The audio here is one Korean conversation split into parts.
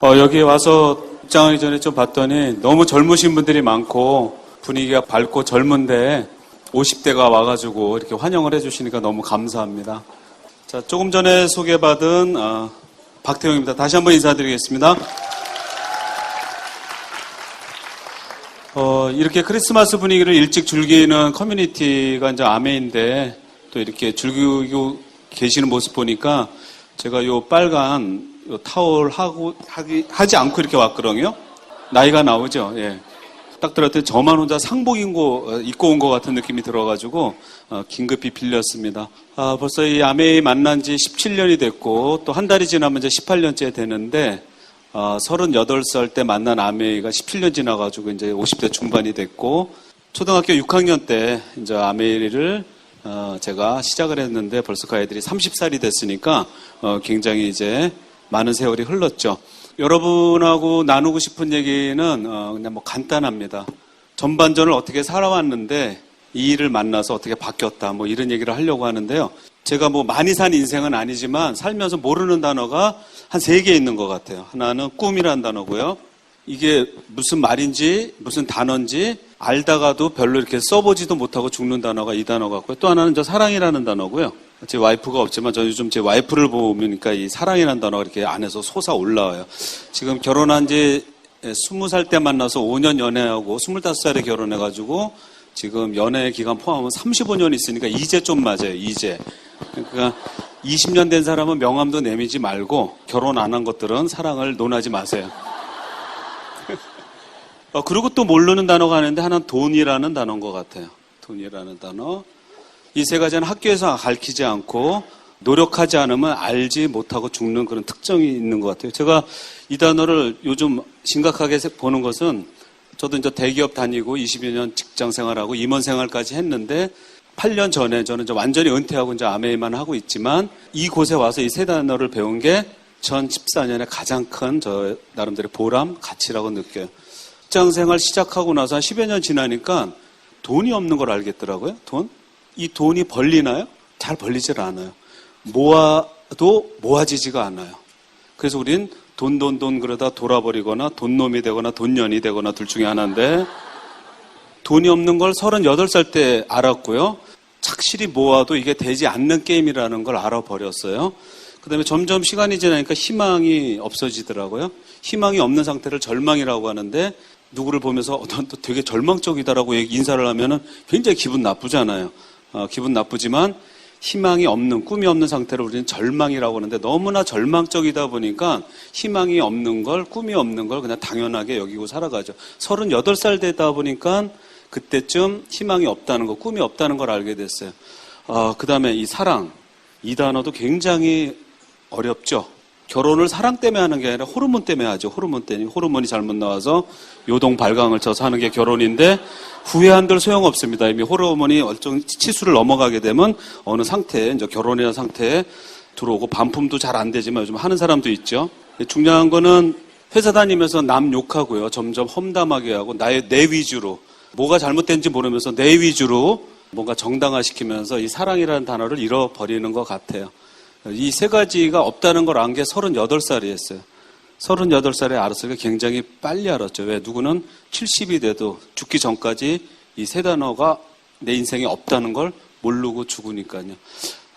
여기 와서 입장하기 전에 좀 봤더니 너무 젊으신 분들이 많고 분위기가 밝고 젊은데 50대가 와가지고 이렇게 환영을 해주시니까 너무 감사합니다. 자, 조금 전에 소개받은 박태용입니다. 다시 한번 인사드리겠습니다. 이렇게 크리스마스 분위기를 일찍 즐기는 커뮤니티가 이제 아메인데 또 이렇게 즐기고 계시는 모습 보니까 제가 요 빨간 요 타올 하지 않고 이렇게 왔거든요. 나이가 나오죠. 예. 딱 들었더니 저만 혼자 상복 입고 온 것 같은 느낌이 들어가지고 긴급히 빌렸습니다. 벌써 이 아메이 만난 지 17년이 됐고 또 한 달이 지나면 이제 18년째 되는데 38살 때 만난 아메이가 17년 지나가지고 이제 50대 중반이 됐고 초등학교 6학년 때 이제 아메이를 제가 시작을 했는데 벌써 그 아이들이 30살이 됐으니까 굉장히 이제 많은 세월이 흘렀죠. 여러분하고 나누고 싶은 얘기는 그냥 뭐 간단합니다. 전반전을 어떻게 살아왔는데 이 일을 만나서 어떻게 바뀌었다 뭐 이런 얘기를 하려고 하는데요. 제가 뭐 많이 산 인생은 아니지만 살면서 모르는 단어가 한 3개 있는 것 같아요. 하나는 꿈이라는 단어고요. 이게 무슨 말인지 무슨 단어인지 알다가도 별로 이렇게 써보지도 못하고 죽는 단어가 이 단어 같고요. 또 하나는 저 사랑이라는 단어고요. 제 와이프가 없지만 저 요즘 제 와이프를 보니까 이 사랑이라는 단어가 이렇게 안에서 솟아 올라와요. 지금 결혼한 지 20살 때 만나서 5년 연애하고 25살에 결혼해가지고 지금 연애 기간 포함하면 35년 있으니까 이제 좀 맞아요. 이제. 그러니까 20년 된 사람은 명함도 내밀지 말고 결혼 안 한 것들은 사랑을 논하지 마세요. 그리고 또 모르는 단어가 있는데 하나는 돈이라는 단어인 것 같아요. 돈이라는 단어. 이 3가지는 학교에서 가르치지 않고 노력하지 않으면 알지 못하고 죽는 그런 특징이 있는 것 같아요. 제가 이 단어를 요즘 심각하게 보는 것은 저도 이제 대기업 다니고 20여 년 직장 생활하고 임원 생활까지 했는데 8년 전에 저는 이제 완전히 은퇴하고 이제 아메이만 하고 있지만 이곳에 와서 이 3단어를 배운 게 2014년에 가장 큰 저 나름대로 보람, 가치라고 느껴요. 직장 생활 시작하고 나서 한 10여 년 지나니까 돈이 없는 걸 알겠더라고요. 돈? 이 돈이 벌리나요? 잘 벌리질 않아요. 모아도 모아지지가 않아요. 그래서 우린 돈 그러다 돌아버리거나 돈놈이 되거나 돈년이 되거나 둘 중에 하나인데 돈이 없는 걸 38살 때 알았고요. 착실히 모아도 이게 되지 않는 게임이라는 걸 알아버렸어요. 그 다음에 점점 시간이 지나니까 희망이 없어지더라고요. 희망이 없는 상태를 절망이라고 하는데 누구를 보면서 넌 또 되게 절망적이다라고 인사를 하면은 굉장히 기분 나쁘잖아요. 기분 나쁘지만 희망이 없는, 꿈이 없는 상태를 우리는 절망이라고 하는데 너무나 절망적이다 보니까 희망이 없는 걸, 꿈이 없는 걸 그냥 당연하게 여기고 살아가죠. 38살 되다 보니까 그때쯤 희망이 없다는 거, 꿈이 없다는 걸 알게 됐어요. 그 다음에 이 사랑, 이 단어도 굉장히 어렵죠. 결혼을 사랑 때문에 하는 게 아니라 호르몬 때문에 하죠. 호르몬이 잘못 나와서 요동 발광을 쳐서 하는 게 결혼인데 후회한들 소용없습니다. 이미 호르몬이 얼정 치수를 넘어가게 되면 어느 상태에 이제 결혼이라는 상태에 들어오고 반품도 잘 안 되지만 요즘 하는 사람도 있죠. 중요한 거는 회사 다니면서 남 욕하고요. 점점 험담하게 하고 내 위주로 뭐가 잘못된지 모르면서 내 위주로 뭔가 정당화시키면서 이 사랑이라는 단어를 잃어버리는 것 같아요. 이 3가지가 없다는 걸 안 게 38살이었어요. 38살에 알았으니까 굉장히 빨리 알았죠. 왜? 누구는 70이 돼도 죽기 전까지 이 3단어가 내 인생에 없다는 걸 모르고 죽으니까요.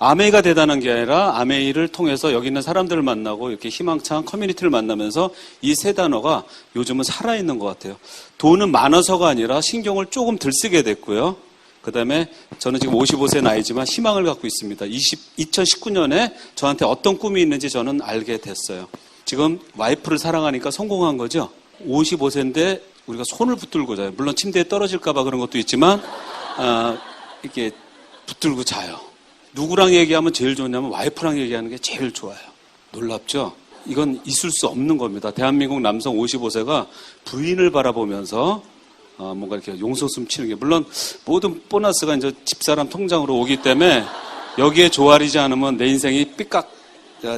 아메이가 대단한 게 아니라 아메이를 통해서 여기 있는 사람들을 만나고 이렇게 희망찬 커뮤니티를 만나면서 이 3단어가 요즘은 살아있는 것 같아요. 돈은 많아서가 아니라 신경을 조금 덜 쓰게 됐고요. 그 다음에 저는 지금 55세 나이지만 희망을 갖고 있습니다. 2019년에 저한테 어떤 꿈이 있는지 저는 알게 됐어요. 지금 와이프를 사랑하니까 성공한 거죠. 55세인데 우리가 손을 붙들고 자요. 물론 침대에 떨어질까 봐 그런 것도 있지만 이렇게 붙들고 자요. 누구랑 얘기하면 제일 좋냐면 와이프랑 얘기하는 게 제일 좋아요. 놀랍죠? 이건 있을 수 없는 겁니다. 대한민국 남성 55세가 부인을 바라보면서 뭔가 이렇게 용솟음 치는 게 물론 모든 보너스가 이제 집사람 통장으로 오기 때문에 여기에 조아리지 않으면 내 인생이 삐깍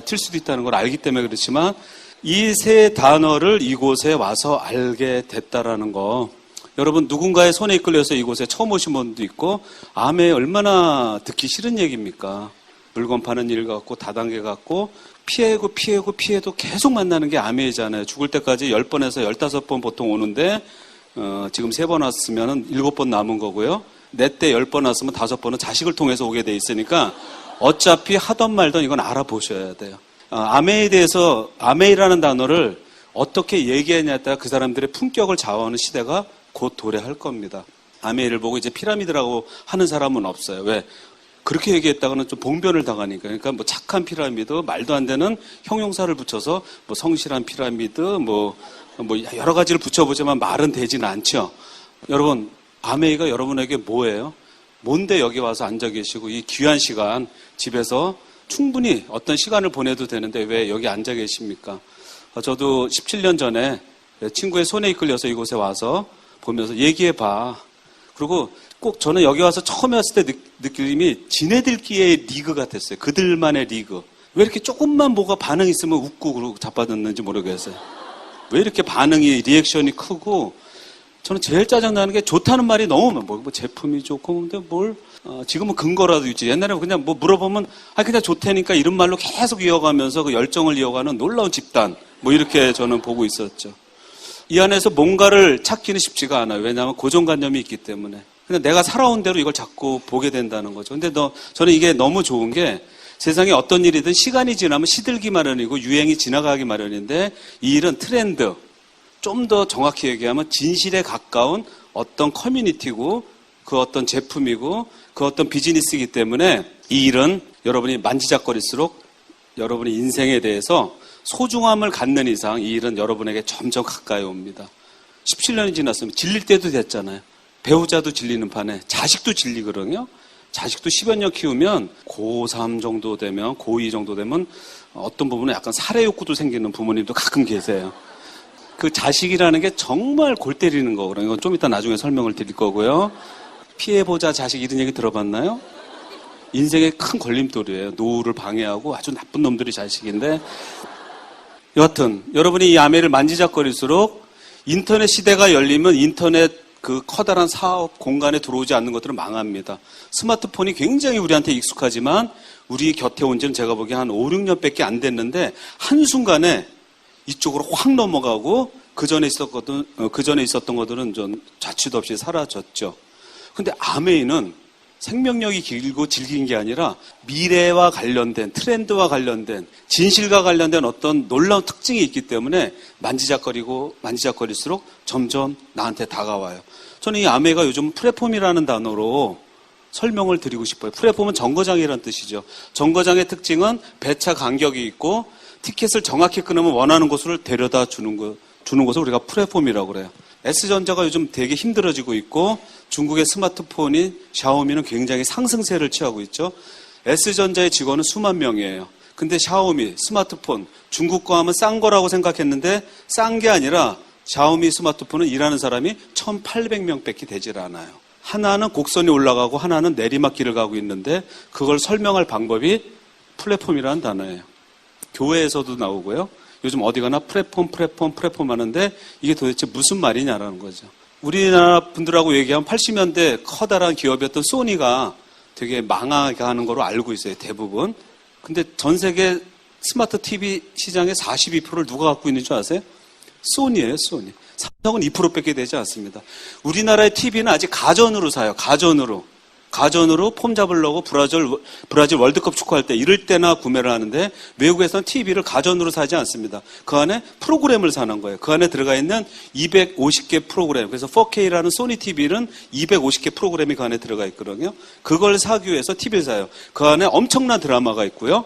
튈 수도 있다는 걸 알기 때문에 그렇지만 이 3단어를 이곳에 와서 알게 됐다라는 거 여러분 누군가의 손에 이끌려서 이곳에 처음 오신 분도 있고 암에 얼마나 듣기 싫은 얘기입니까? 물건 파는 일 같고 다단계 같고 피해도 계속 만나는 게 아메이잖아요. 죽을 때까지 10번에서 15번 보통 오는데 지금 3번 왔으면 7번 남은 거고요. 내 때 10번 왔으면 5번은 자식을 통해서 오게 돼 있으니까 어차피 하던 말던 이건 알아보셔야 돼요. 아메이에 대해서 아메이라는 단어를 어떻게 얘기하냐에 따라 그 사람들의 품격을 좌우하는 시대가 곧 도래할 겁니다. 아메이를 보고 이제 피라미드라고 하는 사람은 없어요. 왜? 그렇게 얘기했다가는 좀 봉변을 당하니까. 그러니까 뭐 착한 피라미드, 말도 안 되는 형용사를 붙여서 뭐 성실한 피라미드, 뭐 여러 가지를 붙여보지만 말은 되지는 않죠. 여러분, 아메이가 여러분에게 뭐예요? 뭔데 여기 와서 앉아 계시고 이 귀한 시간 집에서 충분히 어떤 시간을 보내도 되는데 왜 여기 앉아 계십니까? 저도 17년 전에 친구의 손에 이끌려서 이곳에 와서 보면서 얘기해봐. 그리고 꼭 저는 여기 와서 처음에 왔을 때 느낌이 지네들끼리의 리그 같았어요. 그들만의 리그. 왜 이렇게 조금만 뭐가 반응 있으면 웃고 그러고 자빠졌는지 모르겠어요. 왜 이렇게 반응이 리액션이 크고 저는 제일 짜증나는 게 좋다는 말이 너무 뭐 제품이 좋고 근데 지금은 근거라도 있지. 옛날에 그냥 뭐 물어보면 그냥 좋다니까 이런 말로 계속 이어가면서 그 열정을 이어가는 놀라운 집단 이렇게 저는 보고 있었죠. 이 안에서 뭔가를 찾기는 쉽지가 않아요. 왜냐하면 고정관념이 있기 때문에. 근데 내가 살아온 대로 이걸 자꾸 보게 된다는 거죠. 근데 저는 이게 너무 좋은 게 세상에 어떤 일이든 시간이 지나면 시들기 마련이고 유행이 지나가기 마련인데 이 일은 트렌드, 좀 더 정확히 얘기하면 진실에 가까운 어떤 커뮤니티고 그 어떤 제품이고 그 어떤 비즈니스이기 때문에 이 일은 여러분이 만지작거릴수록 여러분의 인생에 대해서 소중함을 갖는 이상 이 일은 여러분에게 점점 가까이 옵니다. 17년이 지났으면 질릴 때도 됐잖아요. 배우자도 질리는 판에 자식도 질리거든요. 자식도 10여 년 키우면 고3 정도 되면 고2 정도 되면 어떤 부분에 약간 살해 욕구도 생기는 부모님도 가끔 계세요. 그 자식이라는 게 정말 골 때리는 거거든요. 이건 좀 이따 나중에 설명을 드릴 거고요. 피해보자 자식 이런 얘기 들어봤나요? 인생의 큰 걸림돌이에요. 노후를 방해하고 아주 나쁜 놈들이 자식인데 여하튼 여러분이 이 아메이를 만지작거릴수록 인터넷 시대가 열리면 인터넷 그 커다란 사업 공간에 들어오지 않는 것들은 망합니다. 스마트폰이 굉장히 우리한테 익숙하지만 우리 곁에 온 지는 제가 보기에 한 5, 6년밖에 안 됐는데 한순간에 이쪽으로 확 넘어가고 그 전에 있었던 것들은 좀 자취도 없이 사라졌죠. 근데 아메이는 생명력이 길고 질긴 게 아니라 미래와 관련된 트렌드와 관련된 진실과 관련된 어떤 놀라운 특징이 있기 때문에 만지작거릴수록 점점 나한테 다가와요. 저는 이 아메이가 요즘 플랫폼이라는 단어로 설명을 드리고 싶어요. 플랫폼은 정거장이라는 뜻이죠. 정거장의 특징은 배차 간격이 있고 티켓을 정확히 끊으면 원하는 곳으로 데려다 주는 것을 우리가 플랫폼이라고 그래요. S전자가 요즘 되게 힘들어지고 있고 중국의 스마트폰인 샤오미는 굉장히 상승세를 취하고 있죠. S전자의 직원은 수만 명이에요. 근데 샤오미 스마트폰 중국 거 하면 싼 거라고 생각했는데 싼 게 아니라 샤오미 스마트폰은 일하는 사람이 1,800명밖에 되질 않아요. 하나는 곡선이 올라가고 하나는 내리막길을 가고 있는데 그걸 설명할 방법이 플랫폼이라는 단어예요. 교회에서도 나오고요. 요즘 어디 가나 플랫폼 하는데 이게 도대체 무슨 말이냐라는 거죠. 우리나라 분들하고 얘기하면 80년대 커다란 기업이었던 소니가 되게 망하게 거로 알고 있어요. 대부분. 근데 전 세계 스마트 TV 시장의 42%를 누가 갖고 있는 줄 아세요? 소니예요. 소니. 삼성은 2%밖에 되지 않습니다. 우리나라의 TV는 아직 가전으로 사요. 가전으로 폼 잡으려고 브라질 월드컵 축구할 때 이럴 때나 구매를 하는데 외국에서는 TV를 가전으로 사지 않습니다. 그 안에 프로그램을 사는 거예요. 그 안에 들어가 있는 250개 프로그램. 그래서 4K라는 소니 TV는 250개 프로그램이 그 안에 들어가 있거든요. 그걸 사기 위해서 TV를 사요. 그 안에 엄청난 드라마가 있고요.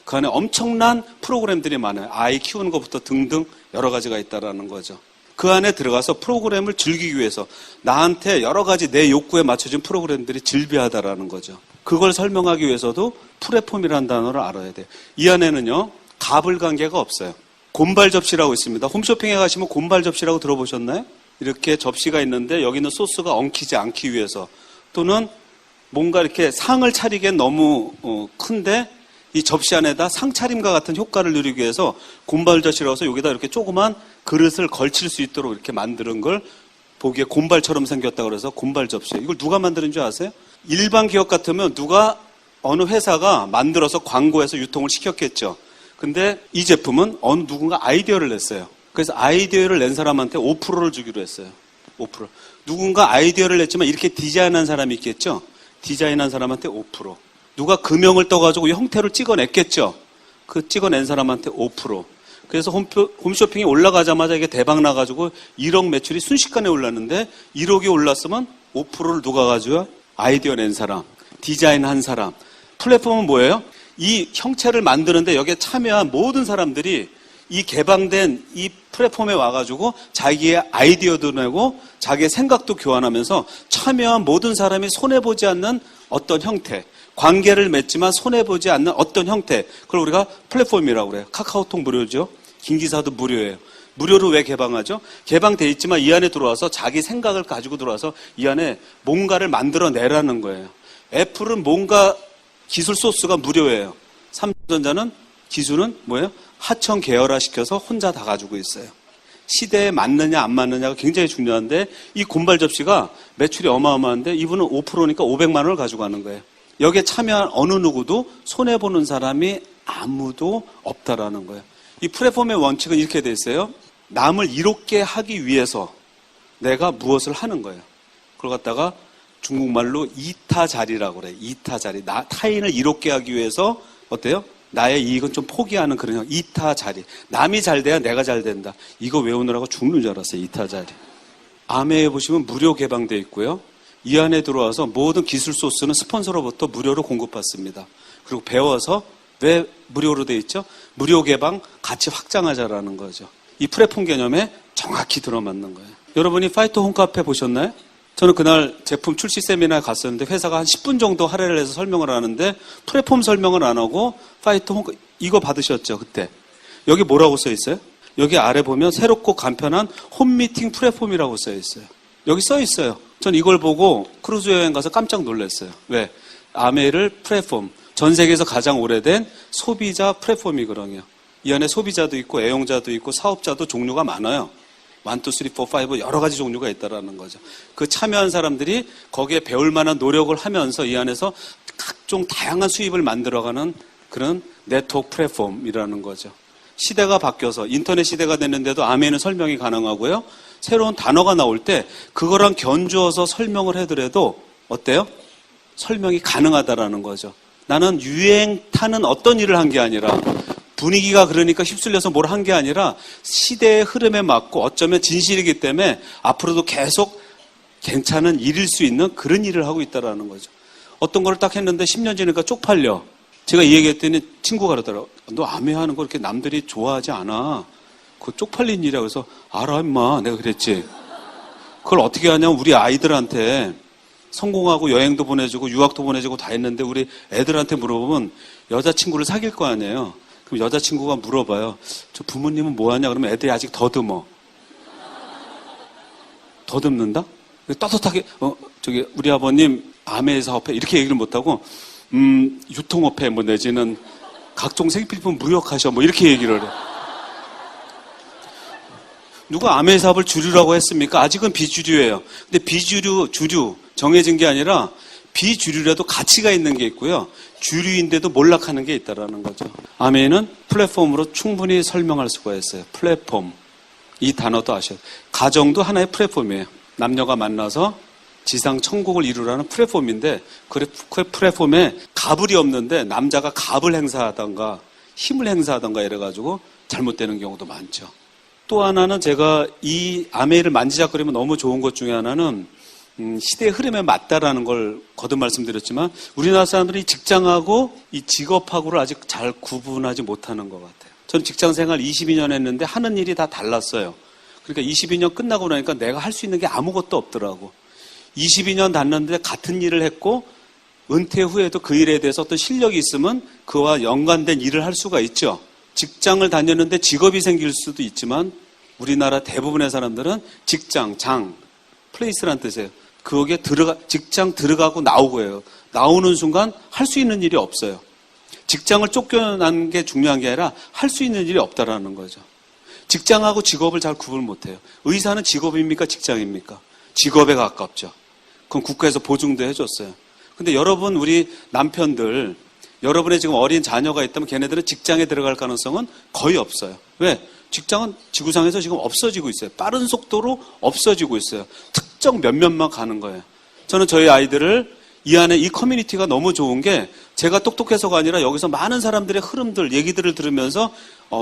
그 안에 엄청난 프로그램들이 많아요. 아이 키우는 것부터 등등 여러 가지가 있다라는 거죠. 그 안에 들어가서 프로그램을 즐기기 위해서 나한테 여러 가지 내 욕구에 맞춰진 프로그램들이 즐비하다라는 거죠. 그걸 설명하기 위해서도 플랫폼이라는 단어를 알아야 돼요. 이 안에는요, 가불 관계가 없어요. 곰발 접시라고 있습니다. 홈쇼핑에 가시면 곰발 접시라고 들어보셨나요? 이렇게 접시가 있는데 여기는 소스가 엉키지 않기 위해서 또는 뭔가 이렇게 상을 차리기엔 너무 큰데 이 접시 안에다 상차림과 같은 효과를 누리기 위해서 곰발젓이라고 해서 여기다 이렇게 조그만 그릇을 걸칠 수 있도록 이렇게 만드는 걸 보기에 곰발처럼 생겼다 그래서 곰발접시. 이걸 누가 만드는 줄 아세요? 일반 기업 같으면 어느 회사가 만들어서 광고해서 유통을 시켰겠죠. 근데 이 제품은 어느 누군가 아이디어를 냈어요. 그래서 아이디어를 낸 사람한테 5%를 주기로 했어요. 5%. 누군가 아이디어를 냈지만 이렇게 디자인한 사람이 있겠죠? 디자인한 사람한테 5%. 누가 금형을 떠가지고 이 형태를 찍어냈겠죠? 그 찍어낸 사람한테 5%. 그래서 홈쇼핑이 올라가자마자 이게 대박 나가지고 1억 매출이 순식간에 올랐는데 1억이 올랐으면 5%를 누가 가져요? 아이디어 낸 사람, 디자인한 사람. 플랫폼은 뭐예요? 이 형체를 만드는데 여기에 참여한 모든 사람들이 이 개방된 이 플랫폼에 와가지고 자기의 아이디어도 내고 자기의 생각도 교환하면서 참여한 모든 사람이 손해보지 않는 어떤 형태, 관계를 맺지만 손해보지 않는 어떤 형태, 그걸 우리가 플랫폼이라고 그래요. 카카오톡 무료죠. 김기사도 무료예요. 무료로 왜 개방하죠? 개방돼 있지만 이 안에 들어와서 자기 생각을 가지고 들어와서 이 안에 뭔가를 만들어내라는 거예요. 애플은 뭔가 기술 소스가 무료예요. 삼성전자는 기술은 뭐예요? 하청 계열화 시켜서 혼자 다 가지고 있어요. 시대에 맞느냐 안 맞느냐가 굉장히 중요한데 이 곰발 접시가 매출이 어마어마한데 이분은 5%니까 500만 원을 가지고 가는 거예요. 여기에 참여한 어느 누구도 손해보는 사람이 아무도 없다라는 거예요. 이 플랫폼의 원칙은 이렇게 돼 있어요. 남을 이롭게 하기 위해서 내가 무엇을 하는 거예요. 그걸 갖다가 중국말로 이타자리라고 그래요. 이타자리. 타인을 이롭게 하기 위해서 어때요? 나의 이익은 좀 포기하는 그런 형. 이타자리. 남이 잘 돼야 내가 잘 된다. 이거 외우느라고 죽는 줄 알았어요. 이타자리. 아메에 보시면 무료 개방되어 있고요. 이 안에 들어와서 모든 기술 소스는 스폰서로부터 무료로 공급받습니다. 그리고 배워서 왜 무료로 돼 있죠? 무료 개방 같이 확장하자라는 거죠. 이 플랫폼 개념에 정확히 들어맞는 거예요. 여러분이 파이터 홈카페 보셨나요? 저는 그날 제품 출시 세미나에 갔었는데 회사가 한 10분 정도 할애를 해서 설명을 하는데 플랫폼 설명을 안 하고 파이터 홈 이거 받으셨죠 그때. 여기 뭐라고 써 있어요? 여기 아래 보면 새롭고 간편한 홈미팅 플랫폼이라고 써 있어요. 여기 써 있어요. 전 이걸 보고 크루즈 여행 가서 깜짝 놀랐어요. 왜? 아메를 플랫폼. 전 세계에서 가장 오래된 소비자 플랫폼이거든요. 이 안에 소비자도 있고 애용자도 있고 사업자도 종류가 많아요. 1, 2, 3, 4, 5 여러 가지 종류가 있다라는 거죠. 그 참여한 사람들이 거기에 배울 만한 노력을 하면서 이 안에서 각종 다양한 수입을 만들어가는 그런 네트워크 플랫폼이라는 거죠. 시대가 바뀌어서 인터넷 시대가 됐는데도 아메는 설명이 가능하고요. 새로운 단어가 나올 때 그거랑 견주어서 설명을 해더라도 어때요? 설명이 가능하다라는 거죠. 나는 유행 타는 어떤 일을 한 게 아니라 분위기가 그러니까 휩쓸려서 뭘 한 게 아니라 시대의 흐름에 맞고 어쩌면 진실이기 때문에 앞으로도 계속 괜찮은 일일 수 있는 그런 일을 하고 있다는 거죠. 어떤 거를 딱 했는데 10년 지니까 쪽팔려. 제가 이 얘기했더니 친구가 그러더라고. 너 아메 하는 거 이렇게 남들이 좋아하지 않아. 그거 쪽팔린 일이야. 그래서 알아 임마. 내가 그랬지. 그걸 어떻게 하냐면 우리 아이들한테 성공하고 여행도 보내주고 유학도 보내주고 다 했는데 우리 애들한테 물어보면 여자친구를 사귈 거 아니에요. 그럼 여자친구가 물어봐요. 저 부모님은 뭐 하냐? 그러면 애들이 아직 더듬어. 더듬는다? 떳떳하게, 저기, 우리 아버님 아메 사업해. 이렇게 얘기를 못하고, 유통업해. 뭐 내지는 각종 생필품 무역하셔. 뭐 이렇게 얘기를 해. 누가 아메 사업을 주류라고 했습니까? 아직은 비주류예요. 근데 비주류, 주류, 정해진 게 아니라 비주류라도 가치가 있는 게 있고요. 주류인데도 몰락하는 게 있다라는 거죠. 아메는 플랫폼으로 충분히 설명할 수가 있어요. 플랫폼. 이 단어도 아셔야 돼요. 가정도 하나의 플랫폼이에요. 남녀가 만나서 지상 천국을 이루라는 플랫폼인데 그 플랫폼에 갑을이 없는데 남자가 갑을 행사하던가 힘을 행사하던가 이래가지고 잘못되는 경우도 많죠. 또 하나는 제가 이 아메를 만지작거리면 너무 좋은 것 중에 하나는 시대의 흐름에 맞다라는 걸 거듭 말씀드렸지만 우리나라 사람들이 직장하고 이 직업하고를 아직 잘 구분하지 못하는 것 같아요. 저는 직장 생활 22년 했는데 하는 일이 다 달랐어요. 그러니까 22년 끝나고 나니까 내가 할 수 있는 게 아무것도 없더라고. 22년 다녔는데 같은 일을 했고 은퇴 후에도 그 일에 대해서 어떤 실력이 있으면 그와 연관된 일을 할 수가 있죠. 직장을 다녔는데 직업이 생길 수도 있지만 우리나라 대부분의 사람들은 직장, 장, 플레이스란 뜻이에요. 거기에 직장 들어가고 나오고 해요. 나오는 순간 할 수 있는 일이 없어요. 직장을 쫓겨난 게 중요한 게 아니라 할 수 있는 일이 없다라는 거죠. 직장하고 직업을 잘 구분을 못해요. 의사는 직업입니까? 직장입니까? 직업에 가깝죠. 그럼 국가에서 보증도 해줬어요. 근데 여러분 우리 남편들 여러분의 지금 어린 자녀가 있다면 걔네들은 직장에 들어갈 가능성은 거의 없어요. 왜? 직장은 지구상에서 지금 없어지고 있어요. 빠른 속도로 없어지고 있어요. 특정 몇몇만 가는 거예요. 저는 저희 아이들을 이 안에 이 커뮤니티가 너무 좋은 게 제가 똑똑해서가 아니라 여기서 많은 사람들의 흐름들, 얘기들을 들으면서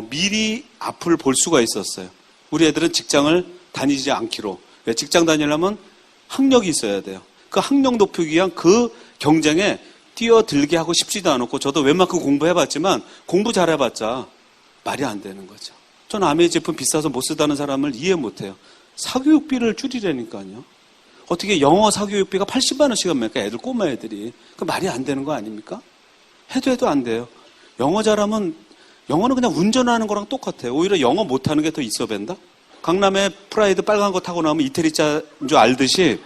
미리 앞을 볼 수가 있었어요. 우리 애들은 직장을 다니지 않기로. 왜? 직장 다니려면 학력이 있어야 돼요. 그 학력 높이기 위한 그 경쟁에 뛰어들게 하고 싶지도 않았고 저도 웬만큼 공부해봤지만 공부 잘해봤자 말이 안 되는 거죠. 전 아메이 제품 비싸서 못 쓰다는 사람을 이해 못해요. 사교육비를 줄이라니까요. 어떻게 영어 사교육비가 80만 원씩 합니까? 애들 꼬마 애들이. 그 말이 안 되는 거 아닙니까? 해도 안 돼요. 영어 잘하면 영어는 그냥 운전하는 거랑 똑같아요. 오히려 영어 못하는 게 더 있어 밴다? 강남에 프라이드 빨간 거 타고 나오면 이태리차인 줄 알듯이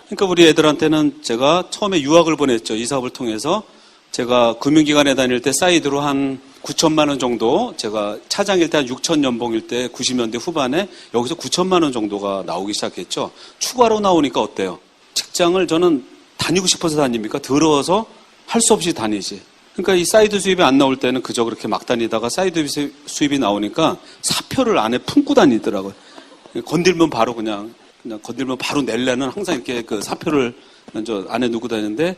그러니까 우리 애들한테는 제가 처음에 유학을 보냈죠. 이 사업을 통해서. 제가 금융기관에 다닐 때 사이드로 한 9천만 원 정도, 제가 차장일 때 한 6천 연봉일 때 90년대 후반에 여기서 9천만 원 정도가 나오기 시작했죠. 추가로 나오니까 어때요? 직장을 저는 다니고 싶어서 다닙니까? 더러워서 할 수 없이 다니지. 그러니까 이 사이드 수입이 안 나올 때는 그저 그렇게 막 다니다가 사이드 수입이 나오니까 사표를 안에 품고 다니더라고요. 건들면 바로 그냥 건들면 바로 낼래는 항상 이렇게 그 사표를 먼저 안에 누고 다니는데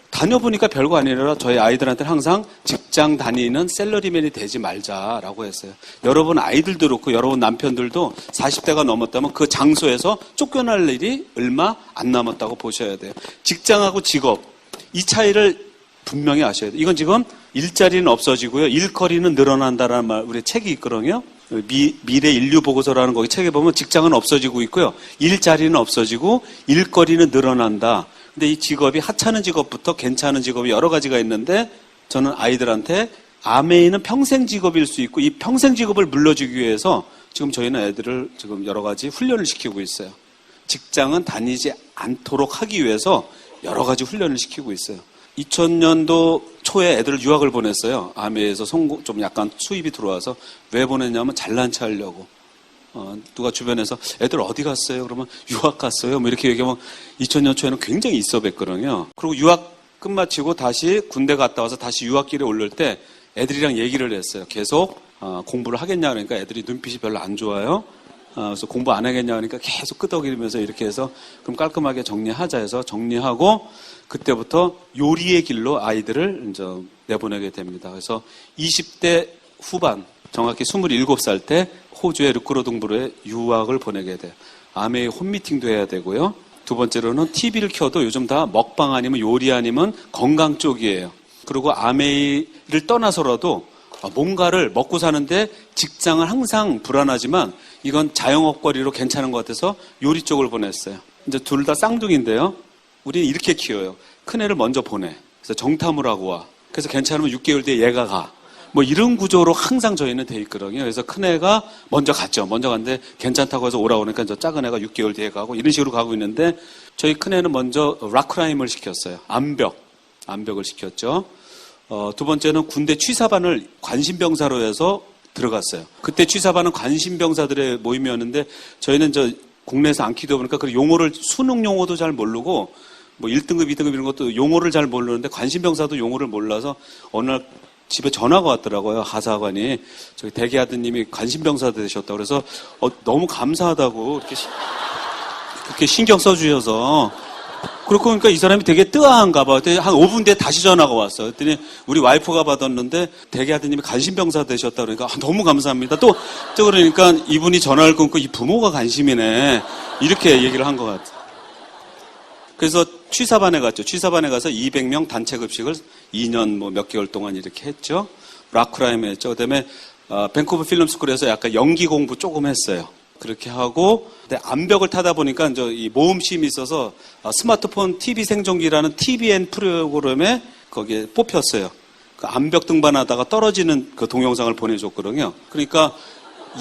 다녀보니까 별거 아니라 저희 아이들한테는 항상 직장 다니는 셀러리맨이 되지 말자라고 했어요. 여러분 아이들도 그렇고 여러분 남편들도 40대가 넘었다면 그 장소에서 쫓겨날 일이 얼마 안 남았다고 보셔야 돼요. 직장하고 직업 이 차이를 분명히 아셔야 돼요. 이건 지금 일자리는 없어지고요. 일거리는 늘어난다라는 말 우리 책이 있거든요. 미래 인류 보고서라는 거기 책에 보면 직장은 없어지고 있고요. 일자리는 없어지고 일거리는 늘어난다. 근데 이 직업이 하찮은 직업부터 괜찮은 직업이 여러 가지가 있는데 저는 아이들한테 아메이는 평생 직업일 수 있고 이 평생 직업을 물려주기 위해서 지금 저희는 애들을 지금 여러 가지 훈련을 시키고 있어요. 직장은 다니지 않도록 하기 위해서 여러 가지 훈련을 시키고 있어요. 2000년도 초에 애들을 유학을 보냈어요. 아메이에서 좀 약간 수입이 들어와서 왜 보냈냐면 잘난 체 하려고. 누가 주변에서 애들 어디 갔어요? 그러면 유학 갔어요. 뭐 이렇게 얘기하면 2000년 초에는 굉장히 있어 뵀거든요. 그리고 유학 끝마치고 다시 군대 갔다 와서 다시 유학길에 올릴 때 애들이랑 얘기를 했어요. 계속 공부를 하겠냐 그러니까 애들이 눈빛이 별로 안 좋아요. 그래서 공부 안 하겠냐 그러니까 계속 끄덕이면서 이렇게 해서 그럼 깔끔하게 정리하자 해서 정리하고 그때부터 요리의 길로 아이들을 이제 내보내게 됩니다. 그래서 20대 후반 정확히 27살 때 호주의 르크로둥부르에 유학을 보내게 돼요. 아메이 홈미팅도 해야 되고요. 두 번째로는 TV를 켜도 요즘 다 먹방 아니면 요리 아니면 건강 쪽이에요. 그리고 아메이를 떠나서라도 뭔가를 먹고 사는데 직장은 항상 불안하지만 이건 자영업거리로 괜찮은 것 같아서 요리 쪽을 보냈어요. 이제 둘 다 쌍둥이인데요. 우리는 이렇게 키워요. 큰애를 먼저 보내. 그래서 정탐을 하고 와. 그래서 괜찮으면 6개월 뒤에 얘가 가. 뭐 이런 구조로 항상 저희는 돼 있거든요. 그래서 큰애가 먼저 갔죠. 먼저 갔는데 괜찮다고 해서 오라고 그러니까 저 작은 애가 6개월 뒤에 가고 이런 식으로 가고 있는데 저희 큰애는 먼저 락크라임을 시켰어요. 암벽을 시켰죠. 두 번째는 군대 취사반을 관심병사로 해서 들어갔어요. 그때 취사반은 관심병사들의 모임이었는데 저희는 국내에서 안 키우다 보니까 그 용어를 수능 용어도 잘 모르고 뭐 1등급, 2등급 이런 것도 용어를 잘 모르는데 관심병사도 용어를 몰라서 어느 날 집에 전화가 왔더라고요. 하사관이 저기 대기 아드님이 관심병사 되셨다고 그래서 너무 감사하다고 그렇게 신경 써주셔서 그렇고 그러니까 이 사람이 되게 뜨아한가 봐. 한 5분 뒤에 다시 전화가 왔어. 그랬더니 우리 와이프가 받았는데 대기 아드님이 관심병사 되셨다 그러니까 너무 감사합니다. 또 그러니까 이분이 전화를 끊고 이 부모가 관심이네 이렇게 얘기를 한 것 같아요. 그래서 취사반에 갔죠. 취사반에 가서 200명 단체 급식을 2년 뭐 몇 개월 동안 이렇게 했죠. 락크라임에 했죠. 그다음에 밴쿠버 필름스쿨에서 약간 연기 공부 조금 했어요. 그렇게 하고 근데 암벽을 타다 보니까 이제 이 모험심이 있어서 스마트폰 TV 생존기라는 TVN 프로그램에 거기에 뽑혔어요. 그 암벽 등반하다가 떨어지는 그 동영상을 보내줬거든요. 그러니까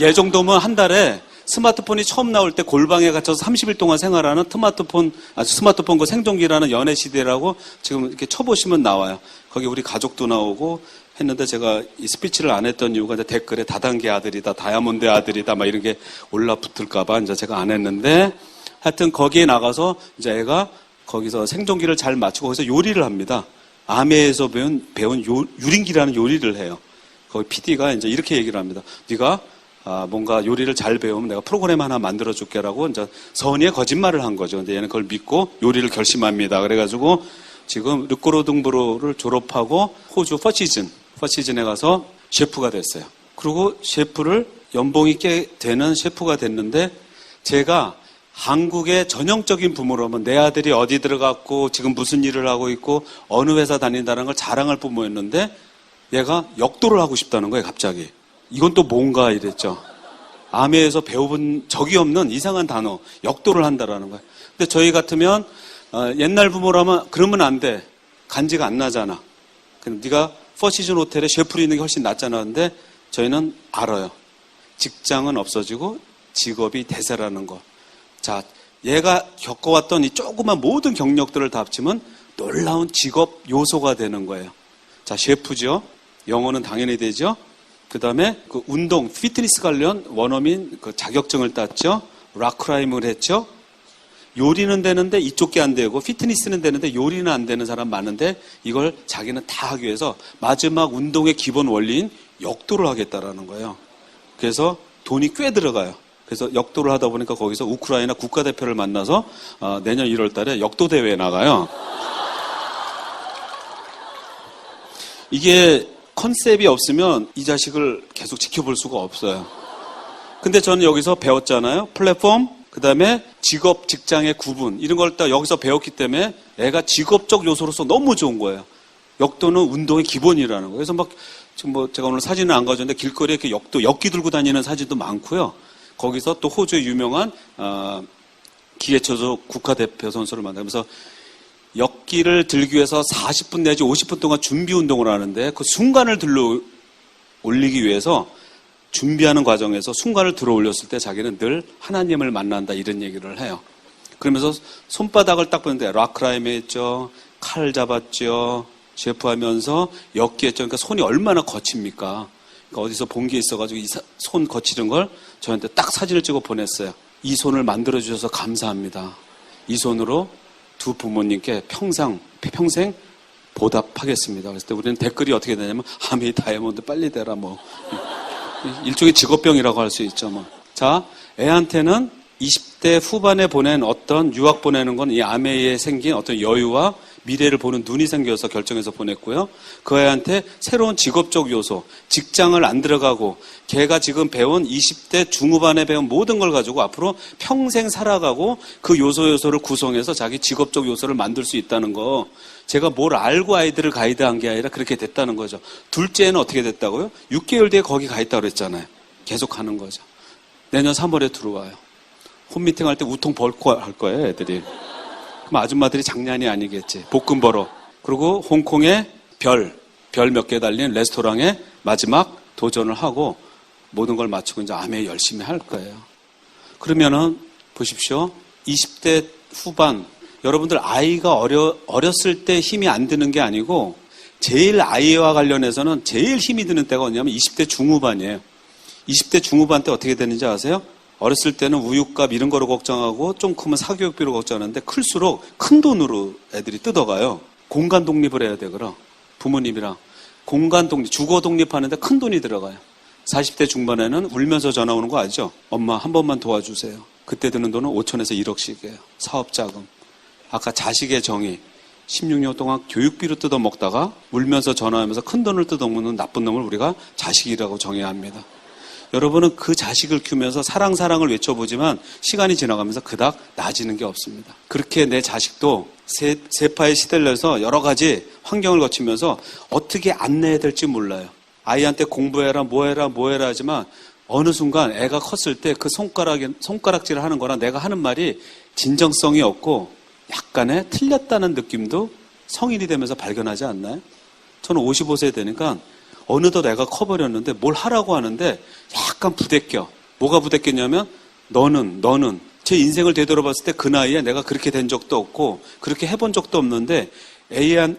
얘 정도면 한 달에 스마트폰이 처음 나올 때 골방에 갇혀서 30일 동안 생활하는 스마트폰 그 생존기라는 연애 시대라고 지금 이렇게 쳐보시면 나와요. 거기 우리 가족도 나오고 했는데 제가 이 스피치를 안 했던 이유가 이제 댓글에 다단계 아들이다, 다이아몬드 아들이다, 막 이런 게 올라붙을까봐 이제 제가 안 했는데 하여튼 거기에 나가서 이제 애가 거기서 생존기를 잘 맞추고 거기서 요리를 합니다. 아메에서 배운 유린기라는 요리를 해요. 거기 PD가 이제 이렇게 얘기를 합니다. 네가 뭔가 요리를 잘 배우면 내가 프로그램 하나 만들어 줄게라고 이제 선의의 거짓말을 한 거죠. 근데 얘는 그걸 믿고 요리를 결심합니다. 그래가지고 지금 르꼬르둥부르를 졸업하고 호주 퍼시즌에 가서 셰프가 됐어요. 그리고 셰프를 연봉이 꽤 되는 셰프가 됐는데 제가 한국의 전형적인 부모라면 내 아들이 어디 들어갔고 지금 무슨 일을 하고 있고 어느 회사 다닌다는 걸 자랑할 부모였는데 얘가 역도를 하고 싶다는 거예요, 갑자기. 이건 또 뭔가 이랬죠. 아메에서 배워본 적이 없는 이상한 단어, 역도를 한다라는 거예요. 근데 저희 같으면 옛날 부모라면 그러면 안 돼. 간지가 안 나잖아. 그럼 네가 퍼시즌 호텔에 셰프로 있는 게 훨씬 낫잖아. 근데 저희는 알아요. 직장은 없어지고 직업이 대세라는 거. 자, 얘가 겪어왔던 이 조그만 모든 경력들을 다 합치면 놀라운 직업 요소가 되는 거예요. 자, 셰프죠. 영어는 당연히 되죠. 그 다음에 그 운동, 피트니스 관련 원어민 그 자격증을 땄죠. 락클라이밍을 했죠. 요리는 되는데 이쪽 게 안 되고 피트니스는 되는데 요리는 안 되는 사람 많은데 이걸 자기는 다 하기 위해서 마지막 운동의 기본 원리인 역도를 하겠다라는 거예요. 그래서 돈이 꽤 들어가요. 그래서 역도를 하다 보니까 거기서 우크라이나 국가대표를 만나서 내년 1월 달에 역도 대회에 나가요. 이게 컨셉이 없으면 이 자식을 계속 지켜볼 수가 없어요. 근데 저는 여기서 배웠잖아요. 플랫폼, 그 다음에 직업, 직장의 구분 이런 걸 다 여기서 배웠기 때문에 애가 직업적 요소로서 너무 좋은 거예요. 역도는 운동의 기본이라는 거예요. 그래서 막 지금 뭐 제가 오늘 사진을 안 가져왔는데 길거리에 이렇게 역기 들고 다니는 사진도 많고요. 거기서 또 호주의 유명한 기계체조 국가대표 선수를 만나면서 역기를 들기 위해서 40분 내지 50분 동안 준비 운동을 하는데 그 순간을 들러 올리기 위해서 준비하는 과정에서 순간을 들어 올렸을 때 자기는 늘 하나님을 만난다 이런 얘기를 해요. 그러면서 손바닥을 딱 보는데 락클라이밍 했죠. 칼 잡았죠. 셰프하면서 역기 했죠. 그러니까 손이 얼마나 거칩니까? 그러니까 어디서 본 게 있어가지고 이 손 거치는 걸 저한테 딱 사진을 찍어 보냈어요. 이 손을 만들어주셔서 감사합니다. 이 손으로 두 부모님께 평생 보답하겠습니다. 그랬을 때 우리는 댓글이 어떻게 되냐면 아미 다이아몬드 빨리 되라 뭐 일종의 직업병이라고 할 수 있죠. 뭐. 자, 애한테는 20대 후반에 보낸 어떤 유학 보내는 건 이 아메이에 생긴 어떤 여유와 미래를 보는 눈이 생겨서 결정해서 보냈고요. 그 애한테 새로운 직업적 요소, 직장을 안 들어가고 걔가 지금 배운 20대 중후반에 배운 모든 걸 가지고 앞으로 평생 살아가고 그 요소를 구성해서 자기 직업적 요소를 만들 수 있다는 거. 제가 뭘 알고 아이들을 가이드한 게 아니라 그렇게 됐다는 거죠. 둘째는 어떻게 됐다고요? 6개월 뒤에 거기 가 있다고 그랬잖아요. 계속 가는 거죠. 내년 3월에 들어와요. 홈미팅 할 때 우통 벌고 할 거예요, 애들이. 그럼 아줌마들이 장난이 아니겠지. 볶음 벌어. 그리고 홍콩에 별 몇 개 달린 레스토랑에 마지막 도전을 하고 모든 걸 마치고 이제 아메 열심히 할 거예요. 그러면은 보십시오. 20대 후반 여러분들 아이가 어렸을 때 힘이 안 드는 게 아니고 제일 아이와 관련해서는 제일 힘이 드는 때가 언제냐면 20대 중후반이에요. 20대 중후반 때 어떻게 되는지 아세요? 어렸을 때는 우유값 이런 거로 걱정하고 좀 크면 사교육비로 걱정하는데 클수록 큰 돈으로 애들이 뜯어가요. 공간 독립을 해야 돼, 그럼. 부모님이랑. 공간 독립, 주거 독립하는데 큰 돈이 들어가요. 40대 중반에는 울면서 전화 오는 거 아시죠? 엄마 한 번만 도와주세요. 그때 드는 돈은 5천에서 1억씩이에요. 사업자금. 아까 자식의 정의. 16년 동안 교육비로 뜯어먹다가 울면서 전화하면서 큰 돈을 뜯어먹는 나쁜 놈을 우리가 자식이라고 정해야 합니다. 여러분은 그 자식을 키우면서 사랑을 외쳐보지만 시간이 지나가면서 그닥 나아지는 게 없습니다. 그렇게 내 자식도 세파에 시달려서 여러 가지 환경을 거치면서 어떻게 안내해야 될지 몰라요. 아이한테 공부해라 뭐해라 하지만 어느 순간 애가 컸을 때 그 손가락질을 하는 거랑 내가 하는 말이 진정성이 없고 약간의 틀렸다는 느낌도 성인이 되면서 발견하지 않나요? 저는 55세 되니까 어느덧 애가 커버렸는데 뭘 하라고 하는데 약간 부대껴. 뭐가 부대꼈냐면 너는 제 인생을 되돌아봤을 때 그 나이에 내가 그렇게 된 적도 없고 그렇게 해본 적도 없는데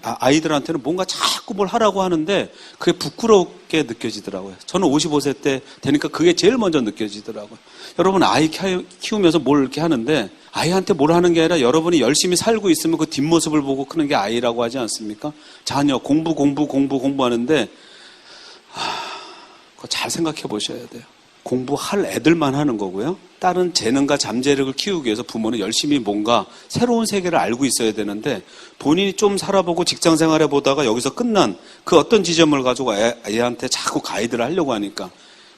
아이들한테는 뭔가 자꾸 뭘 하라고 하는데 그게 부끄럽게 느껴지더라고요. 저는 55세 때 되니까 그게 제일 먼저 느껴지더라고요. 여러분 아이 키우면서 뭘 이렇게 하는데 아이한테 뭘 하는 게 아니라 여러분이 열심히 살고 있으면 그 뒷모습을 보고 크는 게 아이라고 하지 않습니까? 자녀 공부하는데 그거 잘 생각해 보셔야 돼요. 공부할 애들만 하는 거고요. 다른 재능과 잠재력을 키우기 위해서 부모는 열심히 뭔가 새로운 세계를 알고 있어야 되는데 본인이 좀 살아보고 직장 생활해 보다가 여기서 끝난 그 어떤 지점을 가지고 애한테 자꾸 가이드를 하려고 하니까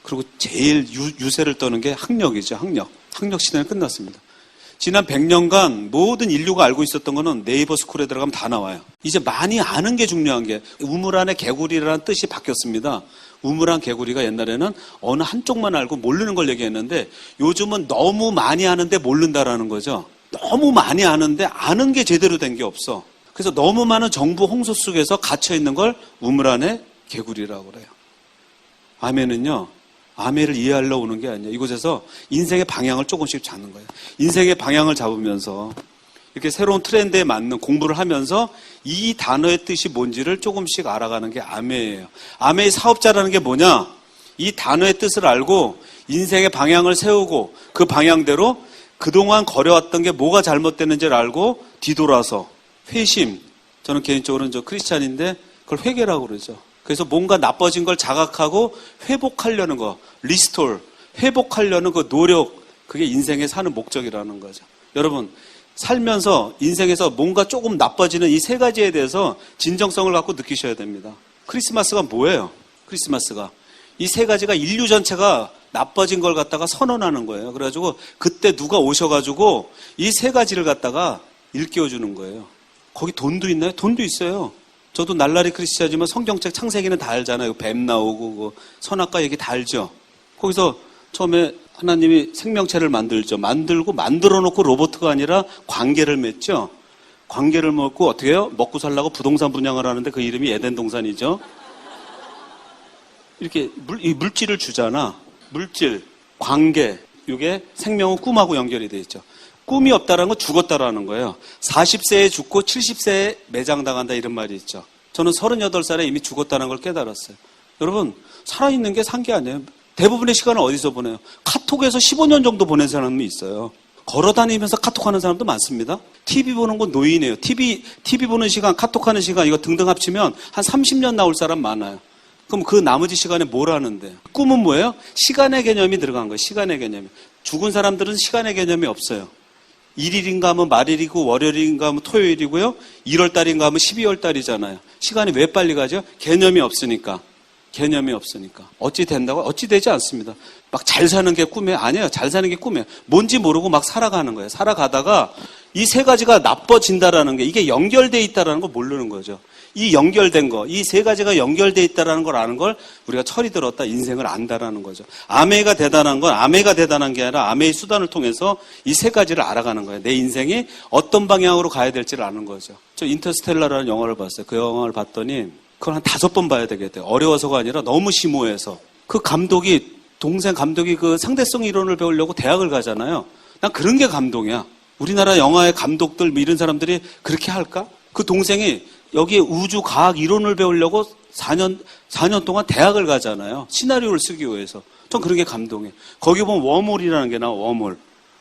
그리고 제일 유세를 떠는 게 학력이죠. 학력 시대는 끝났습니다. 지난 100년간 모든 인류가 알고 있었던 거는 네이버 스쿨에 들어가면 다 나와요. 이제 많이 아는 게 중요한 게 우물 안에 개구리라는 뜻이 바뀌었습니다. 우물안 개구리가 옛날에는 어느 한쪽만 알고 모르는 걸 얘기했는데 요즘은 너무 많이 아는데 모른다라는 거죠. 너무 많이 아는데 아는 게 제대로 된 게 없어. 그래서 너무 많은 정보 홍수 속에서 갇혀 있는 걸 우물안의 개구리라고 그래요. 아멘은요. 아멘을 이해하려고 오는 게 아니에요. 이곳에서 인생의 방향을 조금씩 잡는 거예요. 인생의 방향을 잡으면서 이렇게 새로운 트렌드에 맞는 공부를 하면서 이 단어의 뜻이 뭔지를 조금씩 알아가는 게 아메예요. 아메의 사업자라는 게 뭐냐? 이 단어의 뜻을 알고 인생의 방향을 세우고 그 방향대로 그동안 걸어왔던 게 뭐가 잘못됐는지를 알고 뒤돌아서 회심. 저는 개인적으로는 크리스찬인데 그걸 회개라고 그러죠. 그래서 뭔가 나빠진 걸 자각하고 회복하려는 거, 리스톨, 회복하려는 그 노력, 그게 인생의 사는 목적이라는 거죠. 여러분, 살면서 인생에서 뭔가 조금 나빠지는 이 세 가지에 대해서 진정성을 갖고 느끼셔야 됩니다. 크리스마스가 뭐예요? 크리스마스가. 이 세 가지가 인류 전체가 나빠진 걸 갖다가 선언하는 거예요. 그래가지고 그때 누가 오셔가지고 이 세 가지를 갖다가 일깨워주는 거예요. 거기 돈도 있나요? 돈도 있어요. 저도 날라리 크리스찬이지만 성경책 창세기는 다 알잖아요. 뱀 나오고 선악과 얘기 다 알죠. 거기서 처음에 하나님이 생명체를 만들고 만들어 놓고 로봇가 아니라 관계를 맺죠. 관계를 맺고 어떻게 해요? 먹고 살라고 부동산 분양을 하는데 그 이름이 에덴 동산이죠. 이렇게 물질을 주잖아. 물질, 관계. 이게 생명은 꿈하고 연결이 돼 있죠. 꿈이 없다라는 건 죽었다라는 거예요. 40세에 죽고 70세에 매장당한다 이런 말이 있죠. 저는 38살에 이미 죽었다는 걸 깨달았어요. 여러분, 살아있는 게 산 게 아니에요. 대부분의 시간을 어디서 보내요? 카톡에서 15년 정도 보낸 사람이 있어요. 걸어다니면서 카톡하는 사람도 많습니다. TV 보는 건 노인이에요. TV 보는 시간, 카톡하는 시간 이거 등등 합치면 한 30년 나올 사람 많아요. 그럼 그 나머지 시간에 뭘 하는데? 꿈은 뭐예요? 시간의 개념이 들어간 거예요. 시간의 개념이. 죽은 사람들은 시간의 개념이 없어요. 1일인가 하면 말일이고 월요일인가 하면 토요일이고요. 1월달인가 하면 12월달이잖아요. 시간이 왜 빨리 가죠? 개념이 없으니까. 어찌 된다고? 어찌 되지 않습니다. 막 잘 사는 게 꿈이에요? 아니에요. 잘 사는 게 꿈이에요. 뭔지 모르고 막 살아가는 거예요. 살아가다가 이 세 가지가 나빠진다라는 게 이게 연결돼 있다라는 걸 모르는 거죠. 이 연결된 거, 이 세 가지가 연결돼 있다라는 걸 아는 걸 우리가 철이 들었다, 인생을 안다라는 거죠. 아메가 대단한 건 아메가 대단한 게 아니라 아메의 수단을 통해서 이 세 가지를 알아가는 거예요. 내 인생이 어떤 방향으로 가야 될지를 아는 거죠. 저 인터스텔라라는 영화를 봤어요. 그 영화를 봤더니 그걸 한 5번 봐야 되겠대요. 어려워서가 아니라 너무 심오해서. 그 동생 감독이 그 상대성 이론을 배우려고 대학을 가잖아요. 난 그런 게 감동이야. 우리나라 영화의 감독들 이런 사람들이 그렇게 할까? 그 동생이 여기에 우주 과학 이론을 배우려고 4년 동안 대학을 가잖아요. 시나리오를 쓰기 위해서. 전 그런 게 감동이에요. 거기 보면 웜홀이라는 게 나와, 웜홀.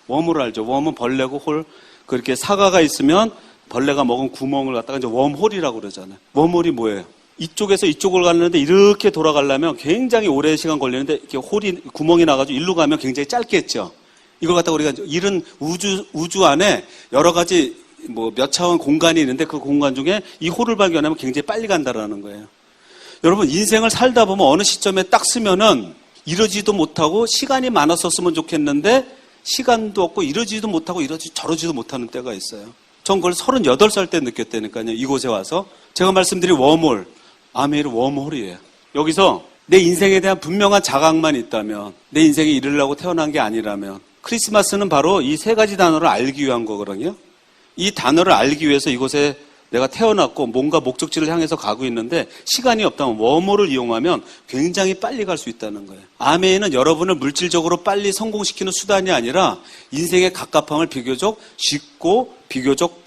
웜홀 알죠? 웜은 벌레고 홀. 그렇게 사과가 있으면 벌레가 먹은 구멍을 갖다가 이제 웜홀이라고 그러잖아요. 웜홀이 뭐예요? 이쪽에서 이쪽을 가려는데 이렇게 돌아가려면 굉장히 오랜 시간 걸리는데 이렇게 구멍이 나가지고 일로 가면 굉장히 짧겠죠. 이걸 갖다가 우리가 이런 우주 안에 여러 가지 몇 차원 공간이 있는데 그 공간 중에 이 홀을 발견하면 굉장히 빨리 간다라는 거예요. 여러분, 인생을 살다 보면 어느 시점에 딱 쓰면은 이러지도 못하고 시간이 많았었으면 좋겠는데 시간도 없고 이러지도 못하고 저러지도 못하는 때가 있어요. 전 그걸 38살 때 느꼈다니까요. 이곳에 와서. 제가 말씀드린 웜홀, 아메이는 웜홀이에요. 여기서 내 인생에 대한 분명한 자각만 있다면, 내 인생이 이르려고 태어난 게 아니라면, 크리스마스는 바로 이 세 가지 단어를 알기 위한 거거든요. 이 단어를 알기 위해서 이곳에 내가 태어났고 뭔가 목적지를 향해서 가고 있는데 시간이 없다면 웜홀을 이용하면 굉장히 빨리 갈 수 있다는 거예요. 아메이는 여러분을 물질적으로 빨리 성공시키는 수단이 아니라 인생의 갑갑함을 비교적 쉽고 비교적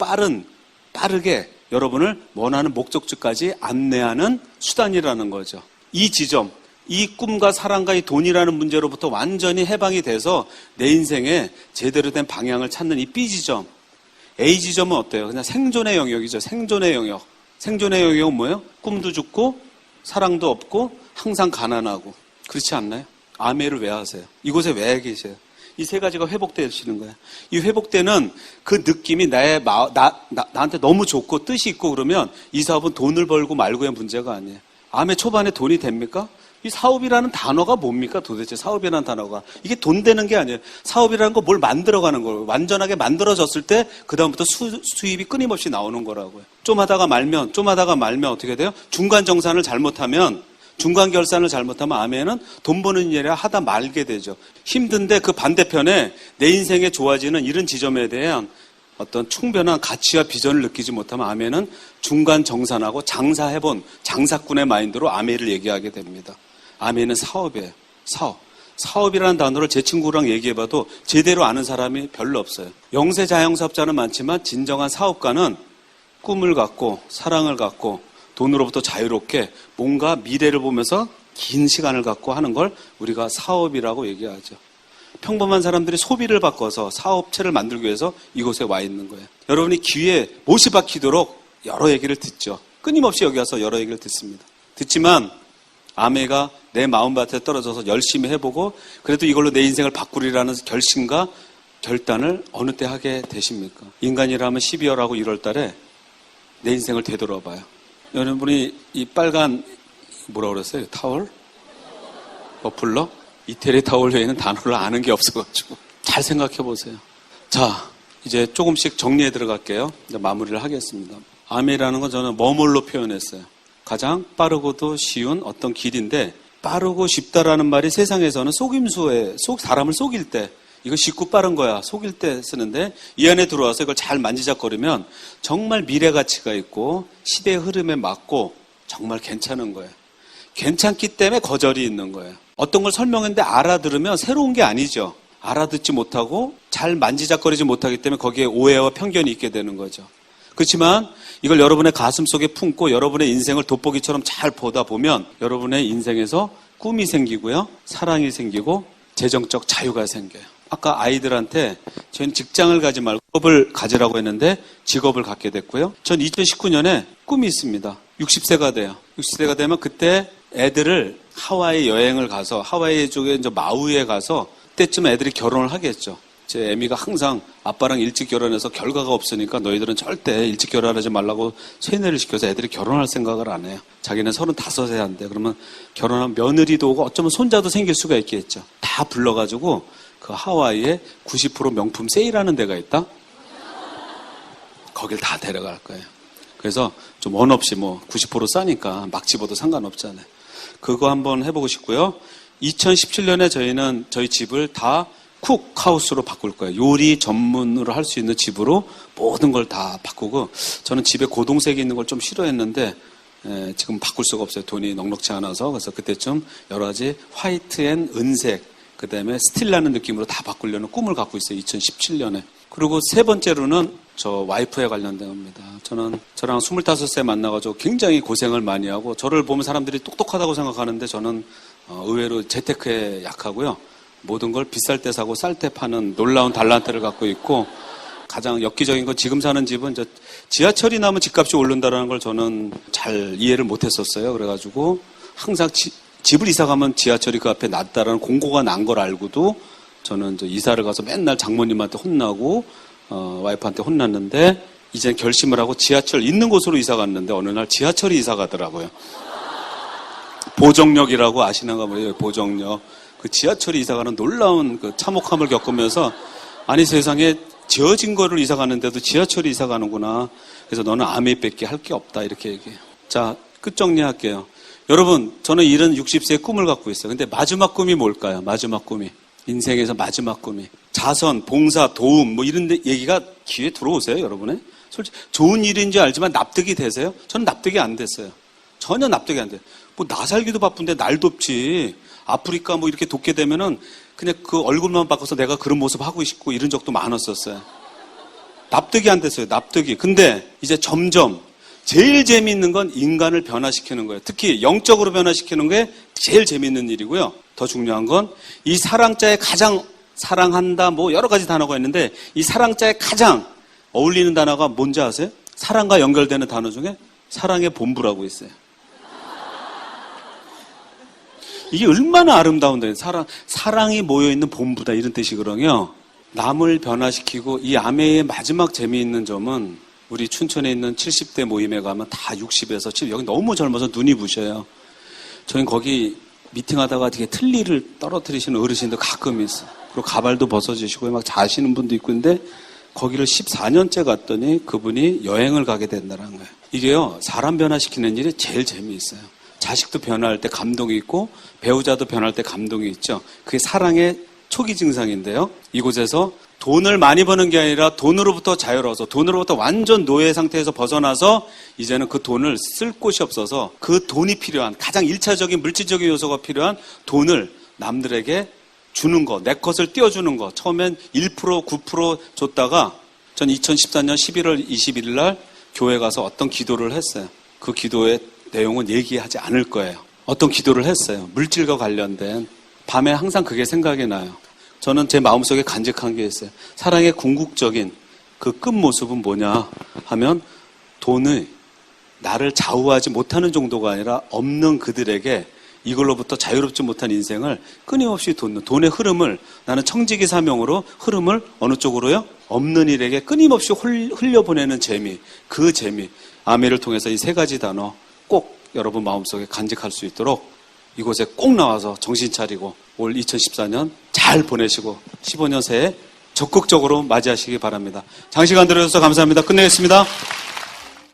빠르게 여러분을 원하는 목적지까지 안내하는 수단이라는 거죠. 이 지점, 이 꿈과 사랑과 이 돈이라는 문제로부터 완전히 해방이 돼서 내 인생에 제대로 된 방향을 찾는 이 B 지점, A 지점은 어때요? 그냥 생존의 영역이죠. 생존의 영역. 생존의 영역은 뭐예요? 꿈도 죽고 사랑도 없고 항상 가난하고. 그렇지 않나요? 아멘을 왜 하세요? 이곳에 왜 계세요? 이 세 가지가 회복되시는 거예요. 이 회복되는 그 느낌이 나한테 너무 좋고 뜻이 있고 그러면 이 사업은 돈을 벌고 말고의 문제가 아니에요. 아멘 초반에 돈이 됩니까? 이 사업이라는 단어가 뭡니까 도대체 사업이라는 단어가. 이게 돈 되는 게 아니에요. 사업이라는 거 뭘 만들어가는 거예요. 완전하게 만들어졌을 때 그다음부터 수입이 끊임없이 나오는 거라고요. 좀 하다가 말면 어떻게 돼요? 중간 정산을 잘못하면 중간 결산을 잘못하면 아멘은 돈 버는 일이라 하다 말게 되죠. 힘든데 그 반대편에 내 인생에 좋아지는 이런 지점에 대한 어떤 충분한 가치와 비전을 느끼지 못하면 아멘은 중간 정산하고 장사해본 장사꾼의 마인드로 아멘을 얘기하게 됩니다. 아멘은 사업이에요. 사업이라는 단어를 제 친구랑 얘기해봐도 제대로 아는 사람이 별로 없어요. 영세 자영사업자는 많지만 진정한 사업가는 꿈을 갖고 사랑을 갖고 돈으로부터 자유롭게 뭔가 미래를 보면서 긴 시간을 갖고 하는 걸 우리가 사업이라고 얘기하죠. 평범한 사람들이 소비를 바꿔서 사업체를 만들기 위해서 이곳에 와 있는 거예요. 여러분이 귀에 못이 박히도록 여러 얘기를 듣죠. 끊임없이 여기 와서 여러 얘기를 듣습니다. 듣지만 아메가 내 마음밭에 떨어져서 열심히 해보고 그래도 이걸로 내 인생을 바꾸리라는 결심과 결단을 어느 때 하게 되십니까? 인간이라면 12월하고 1월 달에 내 인생을 되돌아봐요. 여러분이 이 빨간 뭐라고 그랬어요? 타월? 머플러? 이태리 타월 외에는 단어를 아는 게 없어가지고 잘 생각해 보세요. 자, 이제 조금씩 정리해 들어갈게요. 이제 마무리를 하겠습니다. 아멘이라는 건 저는 머물로 표현했어요. 가장 빠르고도 쉬운 어떤 길인데 빠르고 쉽다라는 말이 세상에서는 속임수에 사람을 속일 때 이거 쉽고 빠른 거야. 속일 때 쓰는데 이 안에 들어와서 이걸 잘 만지작거리면 정말 미래 가치가 있고 시대의 흐름에 맞고 정말 괜찮은 거예요. 괜찮기 때문에 거절이 있는 거예요. 어떤 걸 설명했는데 알아들으면 새로운 게 아니죠. 알아듣지 못하고 잘 만지작거리지 못하기 때문에 거기에 오해와 편견이 있게 되는 거죠. 그렇지만 이걸 여러분의 가슴 속에 품고 여러분의 인생을 돋보기처럼 잘 보다 보면 여러분의 인생에서 꿈이 생기고요. 사랑이 생기고 재정적 자유가 생겨요. 아까 아이들한테 저희는 직장을 가지 말고 직업을 가지라고 했는데 직업을 갖게 됐고요. 전 2019년에 꿈이 있습니다. 60세가 돼요. 60세가 되면 그때 애들을 하와이 여행을 가서 하와이 쪽에 이제 마우이에 가서 그때쯤 애들이 결혼을 하겠죠. 제 애미가 항상 아빠랑 일찍 결혼해서 결과가 없으니까 너희들은 절대 일찍 결혼하지 말라고 세뇌를 시켜서 애들이 결혼할 생각을 안 해요. 자기는 35세 한대. 그러면 결혼하면 며느리도 오고 어쩌면 손자도 생길 수가 있겠죠. 다 불러가지고 그 하와이에 90% 명품 세일하는 데가 있다? 거길 다 데려갈 거예요. 그래서 좀 원 없이 90% 싸니까 막 집어도 상관없잖아요. 그거 한번 해보고 싶고요. 2017년에 저희는 저희 집을 다 쿡하우스로 바꿀 거예요. 요리 전문으로 할 수 있는 집으로 모든 걸 다 바꾸고 저는 집에 고동색이 있는 걸 좀 싫어했는데 지금 바꿀 수가 없어요. 돈이 넉넉지 않아서. 그래서 그때쯤 여러 가지 화이트 앤 은색 그다음에 스틸라는 느낌으로 다 바꾸려는 꿈을 갖고 있어요. 2017년에. 그리고 세 번째로는 저 와이프에 관련된 겁니다. 저는 저랑 25세 만나가지고 굉장히 고생을 많이 하고 저를 보면 사람들이 똑똑하다고 생각하는데 저는 의외로 재테크에 약하고요. 모든 걸 비쌀 때 사고 쌀 때 파는 놀라운 달란트를 갖고 있고 가장 엽기적인 건 지금 사는 집은 이제 지하철이 나면 집값이 오른다는 걸 저는 잘 이해를 못했었어요. 그래가지고 항상 집을 이사 가면 지하철이 그 앞에 낫다라는 공고가 난 걸 알고도 저는 이제 이사를 가서 맨날 장모님한테 혼나고 와이프한테 혼났는데 이제 결심을 하고 지하철 있는 곳으로 이사 갔는데 어느 날 지하철이 이사 가더라고요. 보정역이라고 아시는가 봐요. 보정역. 그 지하철이 이사 가는 놀라운 그 참혹함을 겪으면서 아니 세상에 지어진 거를 이사 가는데도 지하철이 이사 가는구나. 그래서 너는 아메밖에 할 게 없다 이렇게 얘기해요. 자, 끝 정리할게요. 여러분, 저는 이런 60세의 꿈을 갖고 있어요. 근데 마지막 꿈이 뭘까요? 마지막 꿈이. 인생에서 마지막 꿈이. 자선, 봉사, 도움 이런 얘기가 귀에 들어오세요, 여러분의? 솔직히 좋은 일인지 알지만 납득이 되세요? 저는 납득이 안 됐어요. 전혀 납득이 안 돼요. 나 살기도 바쁜데 날 돕지. 아프리카 이렇게 돕게 되면은 그냥 그 얼굴만 바꿔서 내가 그런 모습 하고 싶고 이런 적도 많았었어요. 납득이 안 됐어요. 납득이. 근데 이제 점점 제일 재미있는 건 인간을 변화시키는 거예요. 특히 영적으로 변화시키는 게 제일 재미있는 일이고요. 더 중요한 건 이 사랑자의 가장 사랑한다 뭐 여러 가지 단어가 있는데 이 사랑자의 가장 어울리는 단어가 뭔지 아세요? 사랑과 연결되는 단어 중에 사랑의 본부라고 있어요. 이게 얼마나 아름다운데 사랑이 모여있는 본부다 이런 뜻이거든요. 남을 변화시키고 이 아메의 마지막 재미있는 점은 우리 춘천에 있는 70대 모임에 가면 다 60에서 70, 여기 너무 젊어서 눈이 부셔요. 저희는 거기 미팅하다가 되게 틀니를 떨어뜨리시는 어르신들 가끔 있어요. 그리고 가발도 벗어지시고 막 자시는 분도 있고 근데 거기를 14년째 갔더니 그분이 여행을 가게 된다는 거예요. 이게요, 사람 변화시키는 일이 제일 재미있어요. 자식도 변화할 때 감동이 있고 배우자도 변할 때 감동이 있죠. 그게 사랑의 초기 증상인데요. 이곳에서 돈을 많이 버는 게 아니라 돈으로부터 자유로워서 돈으로부터 완전 노예 상태에서 벗어나서 이제는 그 돈을 쓸 곳이 없어서 그 돈이 필요한 가장 1차적인 물질적인 요소가 필요한 돈을 남들에게 주는 거, 내 것을 띄워주는 거. 처음엔 1%, 9% 줬다가 전 2014년 11월 21일 날 교회 가서 어떤 기도를 했어요. 그 기도의 내용은 얘기하지 않을 거예요. 어떤 기도를 했어요. 물질과 관련된. 밤에 항상 그게 생각이 나요. 저는 제 마음속에 간직한 게 있어요. 사랑의 궁극적인 그 끝모습은 뭐냐 하면 돈이 나를 좌우하지 못하는 정도가 아니라 없는 그들에게 이걸로부터 자유롭지 못한 인생을 끊임없이 돈의 흐름을 나는 청지기 사명으로 흐름을 어느 쪽으로요? 없는 일에게 끊임없이 흘려보내는 재미. 그 재미. 아메를 통해서 이 세 가지 단어 꼭 여러분 마음속에 간직할 수 있도록 이곳에 꼭 나와서 정신 차리고 올 2014년 잘 보내시고 15년 새해 적극적으로 맞이하시기 바랍니다. 장시간 들어주셔서 감사합니다. 끝내겠습니다.